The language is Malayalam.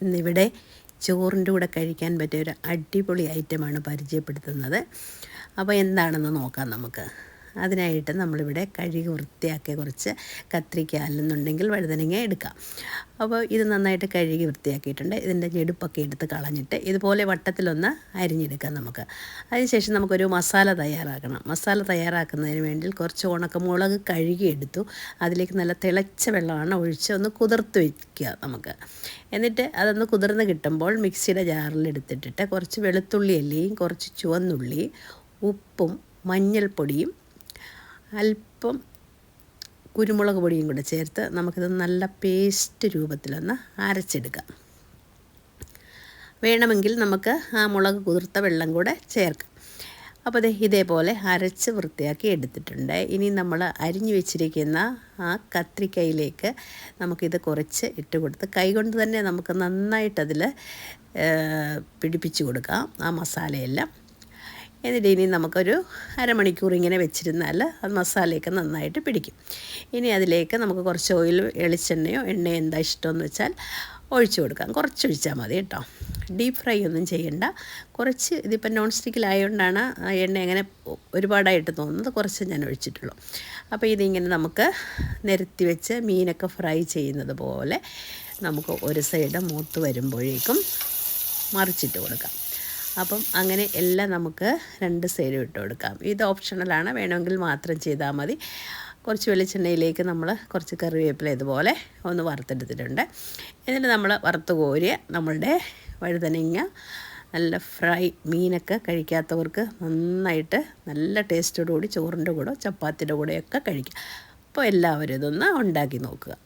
ഇന്നിവിടെ ചോറിൻ്റെ കൂടെ കഴിക്കാൻ പറ്റിയ ഒരു അടിപൊളി ഐറ്റമാണ് പരിചയപ്പെടുത്തുന്നത്. അപ്പോൾ എന്താണെന്ന് നോക്കാം നമുക്ക്. അതിനായിട്ട് നമ്മളിവിടെ കഴുകി വൃത്തിയാക്കിയ കുറച്ച് കത്രിക്ക അല്ലെന്നുണ്ടെങ്കിൽ വഴുതനങ്ങ എടുക്കാം. അപ്പോൾ ഇത് നന്നായിട്ട് കഴുകി വൃത്തിയാക്കിയിട്ടുണ്ട്. ഇതിൻ്റെ ഞെടുപ്പൊക്കെ എടുത്ത് കളഞ്ഞിട്ട് ഇതുപോലെ വട്ടത്തിലൊന്ന് അരിഞ്ഞെടുക്കാം നമുക്ക്. അതിനുശേഷം നമുക്കൊരു മസാല തയ്യാറാക്കണം. മസാല തയ്യാറാക്കുന്നതിന് വേണ്ടി കുറച്ച് ഉണക്കമുളക് കഴുകിയെടുത്തു. അതിലേക്ക് നല്ല തിളച്ച വെള്ളമാണ് ഒഴിച്ച് ഒന്ന് കുതിർത്ത് വയ്ക്കുക നമുക്ക്. എന്നിട്ട് അതൊന്ന് കുതിർന്ന് കിട്ടുമ്പോൾ മിക്സിയുടെ ജാറിലെടുത്തിട്ടിട്ട് കുറച്ച് വെളുത്തുള്ളി അല്ലിയും കുറച്ച് ചുവന്നുള്ളി, ഉപ്പും മഞ്ഞൾപ്പൊടിയും അല്പം കുരുമുളക് പൊടിയും കൂടെ ചേർത്ത് നമുക്കിത് നല്ല പേസ്റ്റ് രൂപത്തിലൊന്ന് അരച്ചെടുക്കാം. വേണമെങ്കിൽ നമുക്ക് ആ മുളക് കുതിർത്ത വെള്ളം കൂടെ ചേർക്കാം. അപ്പോൾ ഇതേപോലെ അരച്ച് വൃത്തിയാക്കി എടുത്തിട്ടുണ്ട്. ഇനി നമ്മൾ അരിഞ്ഞു വെച്ചിരിക്കുന്ന ആ കത്രിക്കയിലേക്ക് നമുക്കിത് കുറച്ച് ഇട്ട് കൊടുത്ത് കൈകൊണ്ട് തന്നെ നമുക്ക് നന്നായിട്ടതിൽ പിടിപ്പിച്ച് കൊടുക്കാം ആ മസാലയെല്ലാം. എന്നിട്ട് ഇനി നമുക്കൊരു അരമണിക്കൂർ ഇങ്ങനെ വെച്ചിരുന്നാൽ അത് മസാലയൊക്കെ നന്നായിട്ട് പിടിക്കും. ഇനി അതിലേക്ക് നമുക്ക് കുറച്ച് ഓയിൽ, വെളിച്ചെണ്ണയോ എണ്ണയോ എന്താ ഇഷ്ടമെന്ന് വെച്ചാൽ ഒഴിച്ചു കൊടുക്കാം. കുറച്ച് ഒഴിച്ചാൽ മതി കേട്ടോ. ഡീപ്പ് ഫ്രൈ ഒന്നും ചെയ്യണ്ട. കുറച്ച്, ഇതിപ്പോൾ നോൺ സ്റ്റിക്കിലായതുകൊണ്ടാണ് എണ്ണ അങ്ങനെ ഒരുപാടായിട്ട് തോന്നുന്നത്, കുറച്ച് ഞാൻ ഒഴിച്ചിട്ടുള്ളൂ. അപ്പോൾ ഇതിങ്ങനെ നമുക്ക് നിരത്തി വെച്ച് മീനൊക്കെ ഫ്രൈ ചെയ്യുന്നത് പോലെ നമുക്ക് ഒരു സൈഡ് മൂത്ത് വരുമ്പോഴേക്കും മറിച്ചിട്ട് കൊടുക്കാം. അപ്പം അങ്ങനെ എല്ലാം നമുക്ക് രണ്ട് സൈഡും ഇട്ട് കൊടുക്കാം. ഇത് ഓപ്ഷണലാണ്, വേണമെങ്കിൽ മാത്രം ചെയ്താൽ മതി. കുറച്ച് വെളിച്ചെണ്ണയിലേക്ക് നമ്മൾ കുറച്ച് കറിവേപ്പില ഇതുപോലെ ഒന്ന് വറുത്തെടുത്തിട്ടുണ്ട്. എന്നിട്ട് നമ്മൾ വറുത്ത് കോരിയ നമ്മളുടെ വഴുതനങ്ങ നല്ല ഫ്രൈ, മീനൊക്കെ കഴിക്കാത്തവർക്ക് നന്നായിട്ട് നല്ല ടേസ്റ്റോടുകൂടി ചോറിൻ്റെ കൂടെ ചപ്പാത്തിയുടെ കൂടെയൊക്കെ കഴിക്കാം. അപ്പോൾ എല്ലാവരും ഇതൊന്ന് ഉണ്ടാക്കി നോക്കുക.